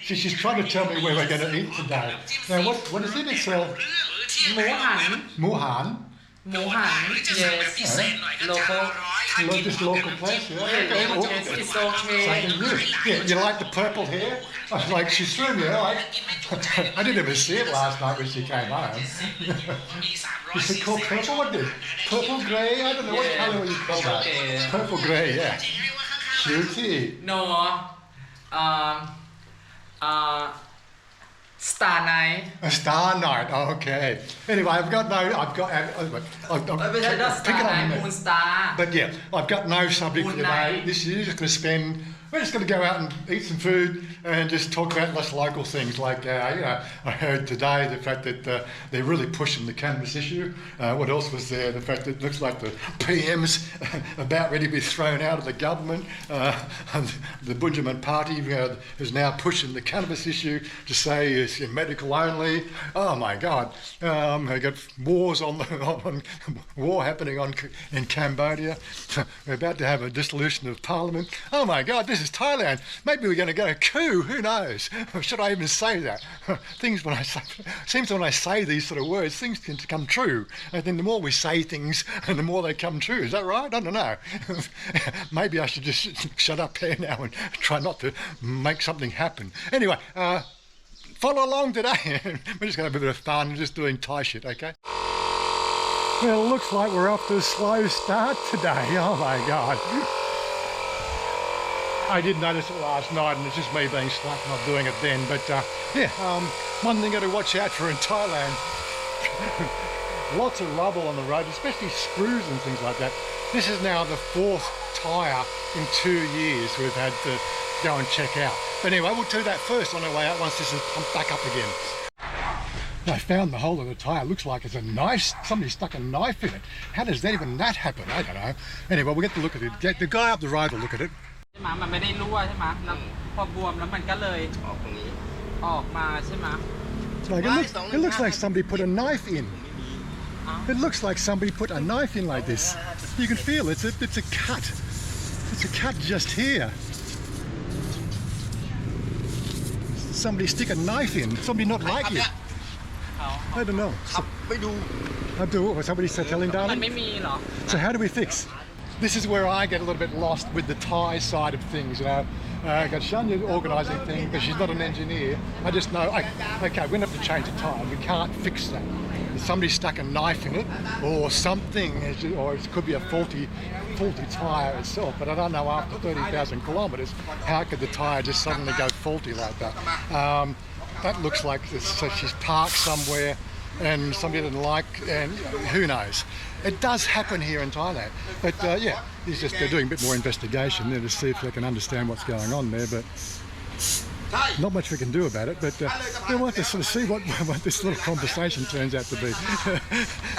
she's trying to tell me where we're going to eat today. Now, what is it? It's หมูหัน Muhan. หมูหัน yes local Just local place. Yeah. Okay. yes it's okay Something good. Yeah, you like the purple hair? I was like, she threw me like. I didn't even see it last night when she came home. Is it called purple? What did? Purple grey? I don't know what colour you call that. Purple grey, yeah. Cutie. no star night A star night. Oh, okay. Anyway, I've got no. I've got. not star night moon star But yeah, I've got no subject for today. Night. This is just going to spend. We're just going to go out and eat some food and just talk about less local things. Like I heard today the fact that they're really pushing the cannabis issue. What else was there? The fact that it looks like the PM's about ready to be thrown out of the government. The Bunjaman Party is now pushing the cannabis issue to say it's medical only. Oh my God! They got wars on war happening in Cambodia. We're about to have a dissolution of parliament. Oh my God! This is Thailand. Maybe we're going to go coup. Who knows? Should I even say that? Seems when I say these sort of words, things tend to come true. And then the more we say things, and the more they come true. Is that right? I don't know. Maybe I should just shut up here now and try not to make something happen. Anyway, follow along today. We're just going to have a bit of fun and just doing Thai shit, okay? Well, it looks like we're off to a slow start today. Oh my God. I did notice it last night, and it's just me being slack not doing it then. But one thing to watch out for in Thailand, lots of rubble on the road, especially screws and things like that. This is now the 4th tyre in 2 years we've had to go and check out. But anyway, we'll do that first on our way out once this is pumped back up again. I found the hole of the tyre. Looks like it's a knife. Somebody stuck a knife in it. How does that even happen? I don't know. Anyway, we'll get to look at it. The guy up the road will look at it. ใช่ไหมมันไม่ได้รั่วใช่ไหมแล้วพอบวมแล้วมันก็เลยออกมาใช่ไหม It looks like somebody put a knife in. It looks like somebody put a knife in like this. You can feel it's a cut. It's a cut just here. Somebody stick a knife in. Somebody not like it. I don't know. Somebody said telling มัน darling. ไม่มีเหรอ So how do we fix? This is where I get a little bit lost with the Thai side of things, you know. I got Chanya organising things, but she's not an engineer. I just know, okay, we're going to have to change the tyre. We can't fix that. Somebody stuck a knife in it or something, or it could be a faulty tyre itself. But I don't know, after 30,000 kilometres, how could the tyre just suddenly go faulty like that? That looks like so she's parked somewhere and somebody didn't like, and who knows. It does happen here in Thailand, but yeah, they're doing a bit more investigation there to see if they can understand what's going on there, but not much we can do about it, but we'll have to sort of see what this little conversation turns out to be.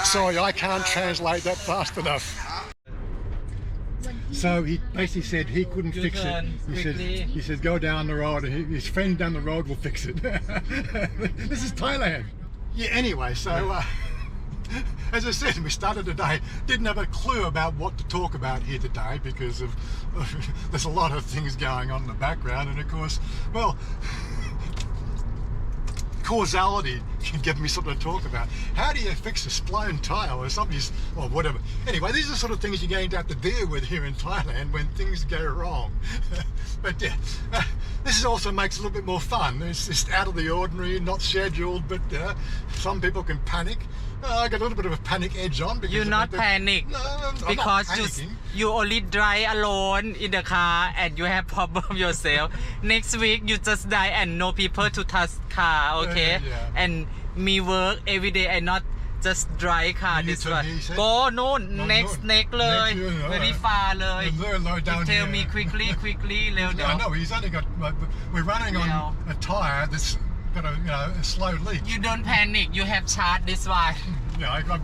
Sorry, I can't translate that fast enough. So he basically said he couldn't fix it. He said go down the road. His friend down the road will fix it. This is Thailand. Yeah. Anyway, so as I said, we started today. Didn't have a clue about what to talk about here today because of there's a lot of things going on in the background, and of course, well. Causality can give me something to talk about. How do you fix a blown tyre or somebody's, or whatever? Anyway, these are sort of things you're going to have to deal with here in Thailand when things go wrong. But yeah, this also makes it a little bit more fun. It's just out of the ordinary, not scheduled, but some people can panic. I got a little bit of a panic edge on. Because you not panic no, because I'm not panicking. you only drive alone in the car and you have problem yourself. Next week you just die and no people to touch car, okay? Yeah. And me work every day and not just drive car this one. Go no next เลย very far เลย down you tell here. me quickly เร็ว I know he's only got. We're running on a tyre that's got a slow leak. You don't panic. You have charge this one. Yeah, I know.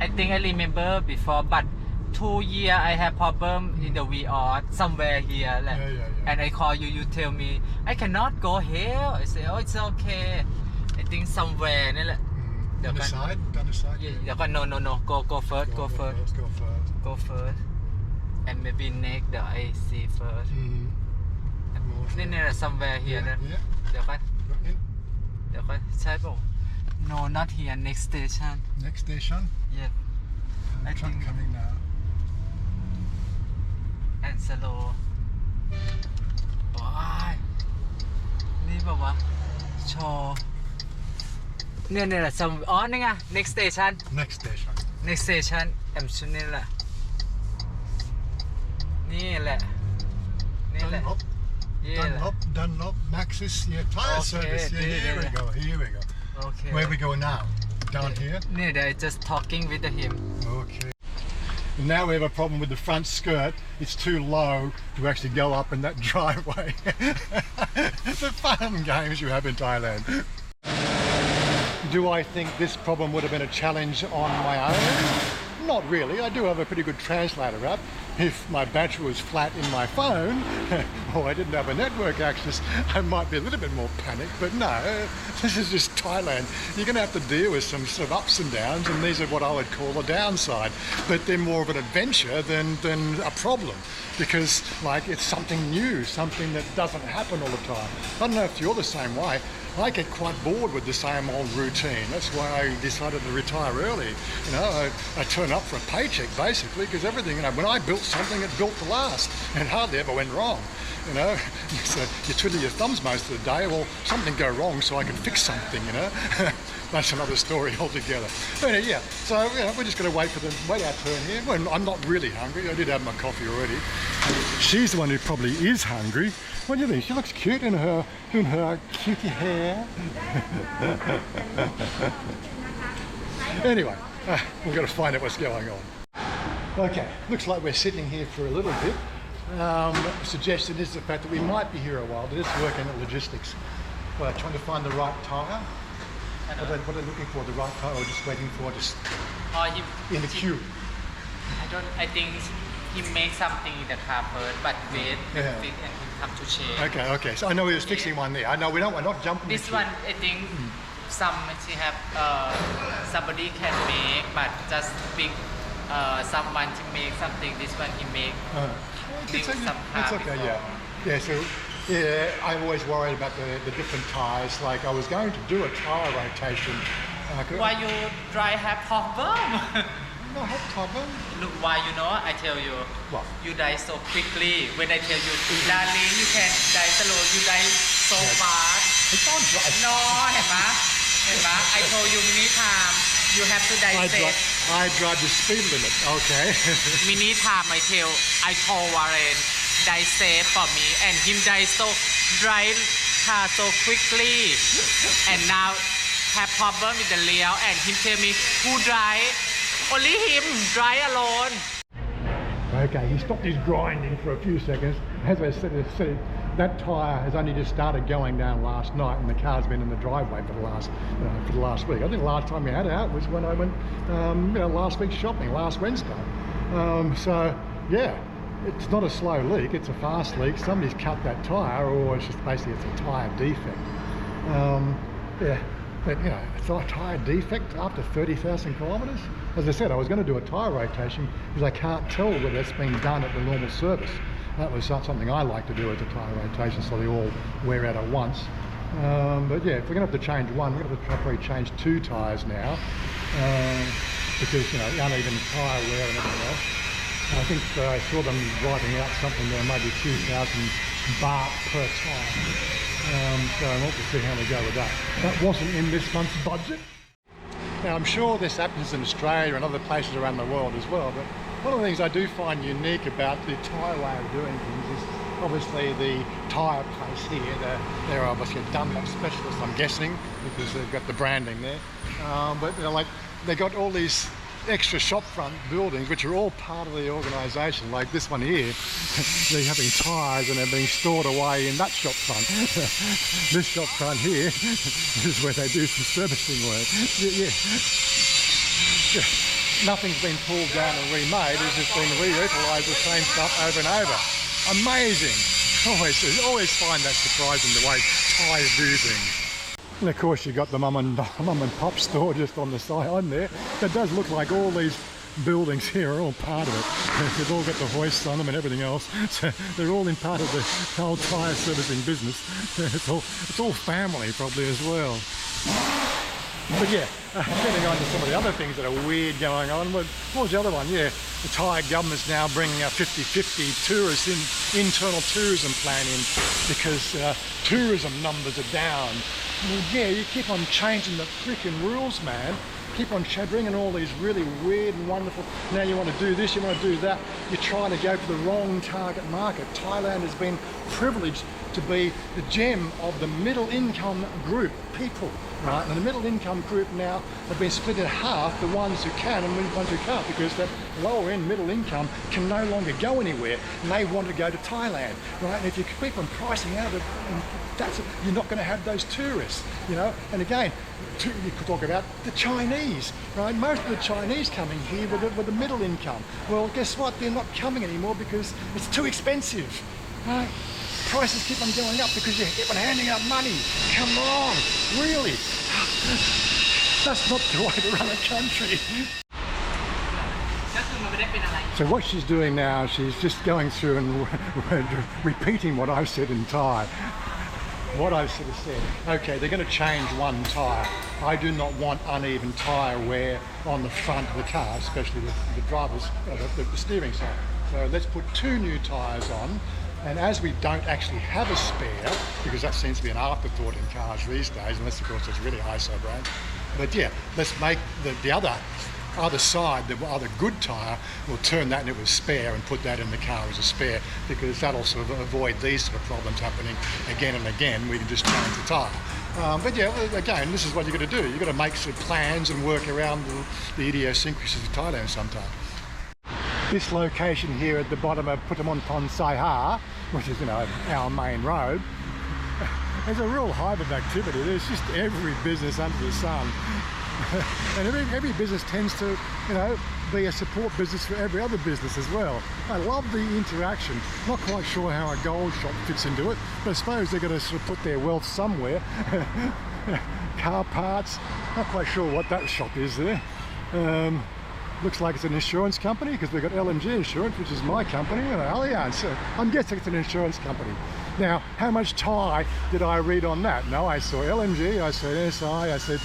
I think I remember before, but 2 years I have problem in the VR somewhere here. Like, and I call you. You tell me I cannot go here. I say, oh, it's okay. I think somewhere นั่นแหละ Down the side. Yeah. เดี๋ยวก่อน no. Go first. Go first. And maybe next the I see first. นี่ somewhere here นะ Yeah. เดี๋ยวก่อน Got in. เดี๋ยวก่อนใช่ป่ะ No not here next station Next station. yeah I Truck think- coming now. and slow ว้ายนี่แบบว่าโชว์เนี่ยแหละ some อ๋อนี่ไง next station Next station. next station แอมชุนนี่แหละนี่แหละนี่แหละ Dunlop. Yeah. Dunlop. Maxis. Yeah. Tyre Okay, service. Yeah. yeah, Here we yeah. go. Here we go. okay Where we going now? Down here. เนี่ยเดี๋ยว just talking with him Okay. And now we have a problem with the front skirt. It's too low to actually go up in that driveway. The fun games you have in Thailand. Do I think this problem would have been a challenge on my own? Not really. I do have a pretty good translator app. If my battery was flat in my phone, or I didn't have a network access, I might be a little bit more panicked. But no, this is just Thailand. You're going to have to deal with some sort of ups and downs, and these are what I would call a downside. But they're more of an adventure than a problem, because like it's something new, something that doesn't happen all the time. I don't know if you're the same way. I get quite bored with the same old routine. That's why I decided to retire early. You know, I turn up for a paycheck basically, because everything, you know, when I built something, it built to last, and hardly ever went wrong. You know, so you twiddle your thumbs most of the day. Well, something go wrong, so I can fix something. You know, that's another story altogether. But yeah, so you know, we're just going to wait our turn here. Well, I'm not really hungry. I did have my coffee already. She's the one who probably is hungry. What do you think? She looks cute in her cutie hair. Anyway, we've got to find out what's going on. Okay, looks like we're sitting here for a little bit. Suggestion is the fact that we might be here a while. They're just working at logistics. Well, trying to find the right tyre. What are they looking for? The right tyre, or just waiting for just in the queue? I think he make something in the car first but wait Yeah. and he come to change Okay. So I know he was fixing one there. I know we're not jumping. this the queue. one I think some she have somebody can make but just big someone to make something this one he make It's okay, some car it's okay, before. yeah. So I'm always worried about the different tyres. Like I was going to do a tyre rotation. why you try have problem No, I have problem. look why you know I tell you What? you die so quickly when I tell you darling you can die slow you die so fast It's not dry. no เห็นไหม I told you many times you have to die safe I drive the speed limit. Okay. many time I told Warren die safe for me and him die so drive car so quickly and now have problem with the Leo and him tell me who drive only him drive alone Okay, he stopped his grinding for a few seconds. As I said, that tyre has only just started going down last night, and the car's been in the driveway for the last week. I think the last time we had it out was when I went, last week shopping, last Wednesday. So yeah, it's not a slow leak; it's a fast leak. Somebody's cut that tyre, or it's just basically it's a tyre defect. Yeah. But you know, it's a tyre defect after 30,000 kilometres. As I said, I was going to do a tyre rotation because I can't tell whether it's been done at the normal service. That was something I like to do as a tyre rotation, so they all wear out at once. But yeah, if we're going to have to change one, we're going to have to probably change two tyres now because you know uneven tyre wear and everything else. And I think I saw them writing out something there, maybe 2,000 baht per tyre. So I want to see how we go with that. That wasn't in this month's budget. Now I'm sure this happens in Australia and other places around the world as well, but one of the things I do find unique about the Tyre way of doing things is obviously the tyre place here. They're obviously a Dunlop specialist, I'm guessing, because they've got the branding there. But you know, like they got all these extra shopfront buildings which are all part of the organisation, like this one here. They're having tyres and they're being stored away in that shopfront. This shopfront here is where they do some servicing work. Yeah. Nothing's been pulled down and remade, it's just been reutilised the same stuff over and over. Amazing. Always find that surprising the way Thais do things. And of course you've got the mum and pop store just on the side on there. That does look like all these buildings here are all part of it. They've all got the hoists on them and everything else. So they're all in part of the whole tyre servicing business. It's all family probably as well. But yeah, getting on to some of the other things that are weird going on. What was the other one? Yeah, the Thai government's now bringing a 50-50 internal tourism plan in because tourism numbers are down. Well, yeah, you keep on changing the freaking rules, man. Keep on bringing all these really weird and wonderful, now you want to do this, you want to do that. You're trying to go for the wrong target market. Thailand has been privileged to be the gem of the middle income group people, right? And the middle income group now have been split in half, the ones who can and the ones who can't, because that lower end middle income can no longer go anywhere and they want to go to Thailand, right? And if you keep on pricing out of you're not going to have those tourists, you know. And again, you could talk about the Chinese, right? Most of the Chinese coming here with the middle income. Well, guess what? They're not coming anymore because it's too expensive, right? Prices keep on going up because you keep on handing out money. Come on, really? That's not the way to run a country. So what she's doing now, she's just going through and repeating what I've said in Thai. What I sort of said, okay, they're going to change one tyre. I do not want uneven tyre wear on the front of the car, especially the driver's, the steering side. So let's put 2 new tyres on, and as we don't actually have a spare, because that seems to be an afterthought in cars these days, unless of course it's really ISO brand. But yeah, let's make the other side, the other good tyre, we'll turn that into a spare and put that in the car as a spare, because that'll sort of avoid these sort of problems happening again and again. We can just change the tyre. But yeah, again, this is what you've got to do. You've got to make some plans and work around the idiosyncrasies of Thailand sometimes. This location here at the bottom of Puttamonton Sai Ha, which is, you know, our main road, there's a real hive of activity. There's just every business under the sun. And every business tends to, you know, be a support business for every other business as well. I love the interaction. Not quite sure how a gold shop fits into it, but I suppose they're going to sort of put their wealth somewhere. Car parts, not quite sure what that shop is there. Looks like it's an insurance company because we've got LMG Insurance, which is my company, and Allianz. I'm guessing it's an insurance company. Now, how much Thai did I read on that? No, I saw LMG, I saw SI, I said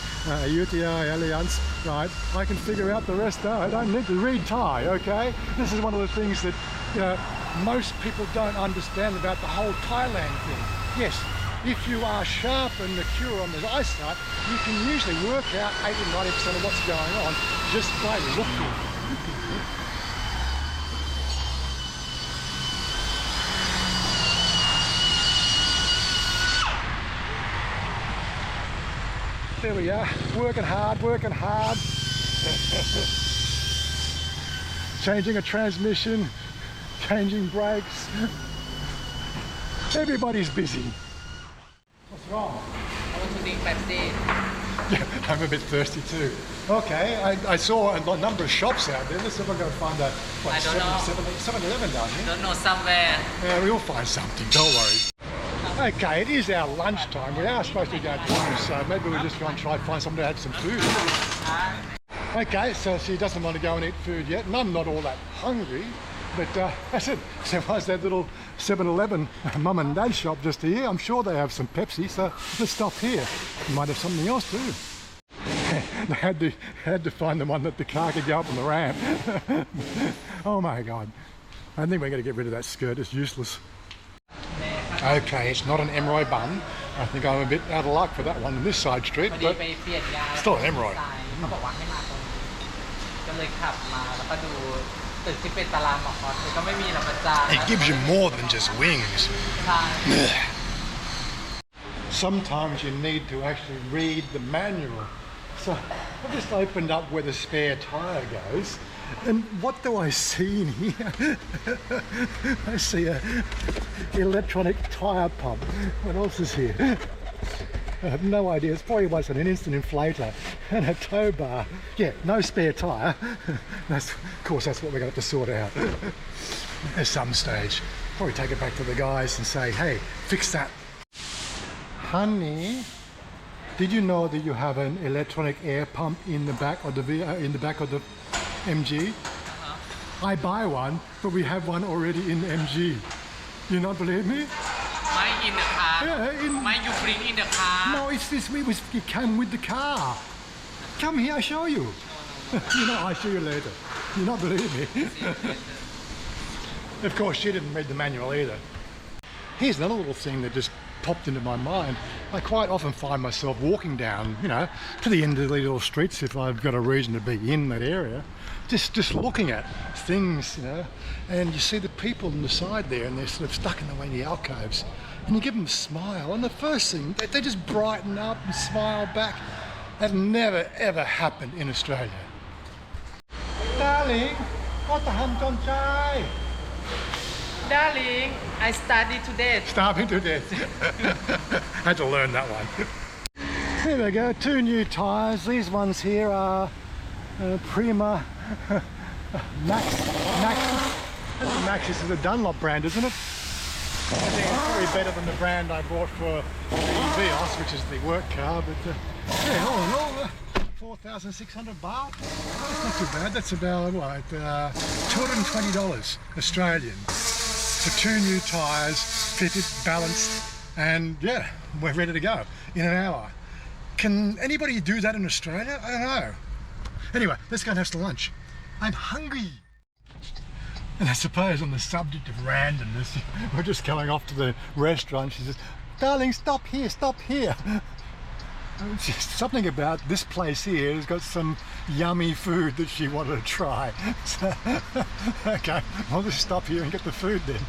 UTI, Allianz, right? I can figure out the rest. I don't need to read Thai, okay? This is one of the things that, you know, most people don't understand about the whole Thailand thing. Yes, if you are sharp and mature on the eyesight, you can usually work out 80-90% of what's going on just by looking. There we are, working hard. Changing a transmission, changing brakes. Everybody's busy. What's wrong? I want to drink Pepsi. Yeah, I'm a bit thirsty too. Okay, I saw a number of shops out there. Let's see if I can find a 7-Eleven down here. Don't know, somewhere. Yeah, we'll find something, don't worry. Okay, it is our lunchtime. We are supposed to go to lunch, so maybe we'll just go and try to find something to have some food. Okay, so she doesn't want to go and eat food yet, and I'm not all that hungry. But I said, there was that little 7-Eleven mum and dad shop just here. I'm sure they have some Pepsi, so let's stop here. We might have something else too. They had to find the one that the car could go up on the ramp. Oh my God. I think we're going to get rid of that skirt. It's useless. Okay, it's not an emeroy bun. I think I'm a bit out of luck for that one in this side street, but still an emeroy. It gives you more than just wings. Sometimes you need to actually read the manual. So I just opened up where the spare tyre goes, and what do I see in here? I see a electronic tyre pump. What else is here? I have no idea. It's probably was an instant inflator and a tow bar. Yeah, no spare tyre. Of course, that's what we're going to have to sort out at some stage. Probably take it back to the guys and say, hey, fix that. Honey, did you know that you have an electronic air pump in the back of the MG. I buy one, but we have one already in MG. You not believe me? Mine in the car. Yeah, Mine you bring in the car. No, it's this. It came with the car. Come here, I show you. You know, I'll show you later. You not believe me? Of course, she didn't read the manual either. Here's another little thing that just popped into my mind. I quite often find myself walking down, you know, to the end of the little streets if I've got a reason to be in that area, just looking at things, you know, and you see the people on the side there and they're sort of stuck in the way in the alcoves, and you give them a smile, and the first thing, they just brighten up and smile back. That never ever happened in Australia. Darling, what the ham John Chai? Darling, I studied today. Starving to death. Had to learn that one. Here we go, 2 new tyres. These ones here are Prima Maxis is a Dunlop brand, isn't it? I think it's probably better than the brand I bought for the Vios, which is the work car, but yeah, all in all, 4,600 baht. That's not too bad. That's about, what, $220 Australian. For 2 new tyres, fitted, balanced, and yeah, we're ready to go in an hour. Can anybody do that in Australia? I don't know. Anyway, let's go and have some lunch. I'm hungry. And I suppose on the subject of randomness, we're just going off to the restaurant. She says, darling, stop here, stop here. Just something about this place here has got some yummy food that she wanted to try. So, okay, I'll just stop here and get the food then.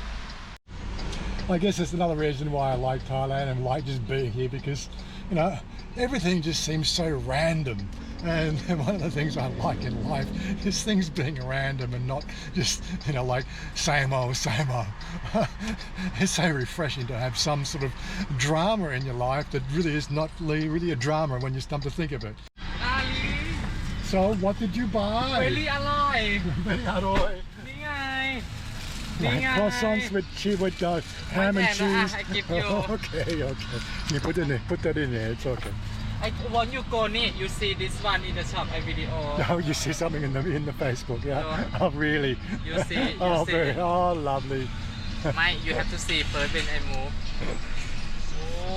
I guess that's another reason why I like Thailand and like just being here, because, you know, everything just seems so random. And one of the things I like in life is things being random and not just, you know, like same old, same old. It's so refreshing to have some sort of drama in your life that really is not really a drama when you stop to think of it. Ali, So, what did you buy? very อร่อย Very alloy. นี่ไง Like croissants with ham and cheese. I give you. Okay. You put that in there. It's okay. I want you go you see this one in the shop I video. Oh, you see something in the Facebook, yeah? Oh, really? You see. Lovely. Mike, you have to see first when I move.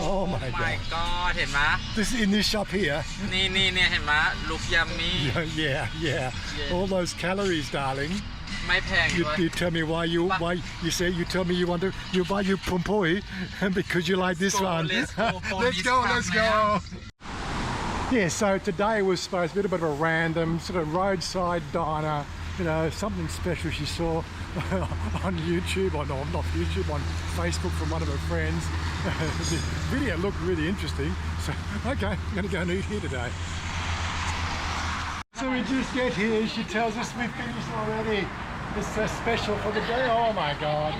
Oh my God เห็นไหม This in this shop here? นี่เห็นไหม look yummy. Yeah. All those calories, darling. ไม่แพงด้วย You tell me why you tell me you buy your pompoi because you like this one. Let's go. Yeah, so today was supposed to be a bit of a random sort of roadside diner, you know, something special she saw on YouTube, or no, not YouTube, on Facebook from one of her friends. The video looked really interesting, so okay, I'm going to go and eat here today. So we just get here, she tells us we finished already. It's a special for the day. Oh my God.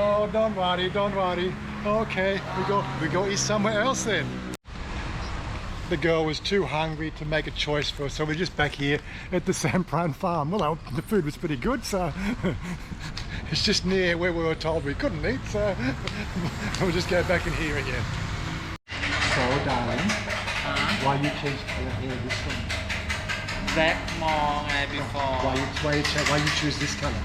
Oh, don't worry. Okay, we go eat somewhere else then. The girl was too hungry to make a choice for us, so we're just back here at the Sampran farm. Well, the food was pretty good, so it's just near where we were told we couldn't eat, so we'll just go back in here again. So, darling, why you changed color here this one? Black more before. Why you choose this color?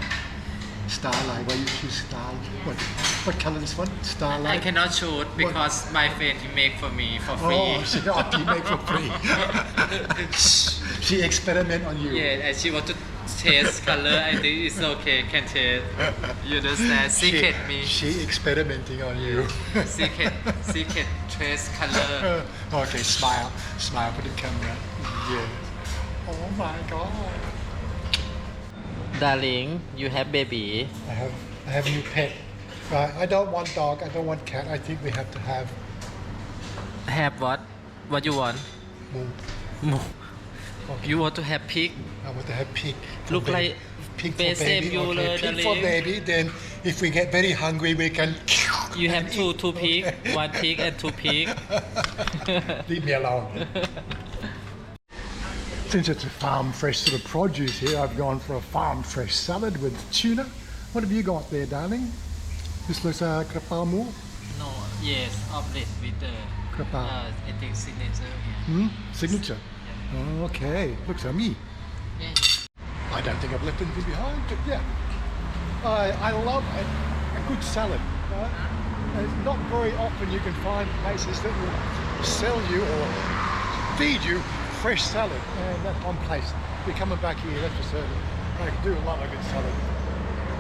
Starlight. Why you choose starlight? What color this one? Starlight. I cannot shoot because my friend he make for me for free. Oh, she make for free. She experiment on you. Yeah, and she want to taste color. I think it's okay. Can taste. You understand? Secret me. She experimenting on you. Secret taste color. Okay, smile for the camera. Yeah. Oh my God. Darling, you have baby. I have a new pet. Right, I don't want dog. I don't want cat. I think we have to have. Have what? What you want? Moo. You want to have pig? I want to have pig. Look like pig for baby. Okay, pig for baby. Then, if we get very hungry, we can. You have two pig, 1 pig and 2 pig. Leave me alone. Since it's a farm fresh sort of produce here, I've gone for a farm fresh salad with tuna. What have you got there, darling? This looks like krapao mu? No, yes, omelette with the Krapao. I think signature. Yeah. Signature? Yeah. Oh, okay, looks yummy. Yeah. I don't think I've left anything behind, but yeah. I love a good salad. It's not very often you can find places that will sell you or feed you fresh salad, and that's one place. You're coming back here, that's for certain. I do love a good salad.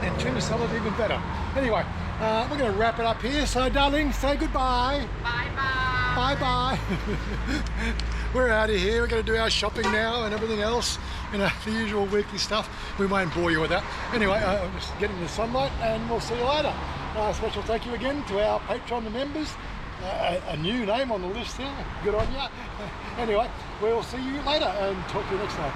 And tuna salad even better. Anyway, we're going to wrap it up here. So darling, say goodbye. Bye bye. Bye bye. We're out of here. We're going to do our shopping now and everything else. You know, the usual weekly stuff. We won't bore you with that. Anyway, just get in the sunlight and we'll see you later. Special thank you again to our Patreon members. A new name on the list here. Good on ya. Anyway, we'll see you later and talk to you next time.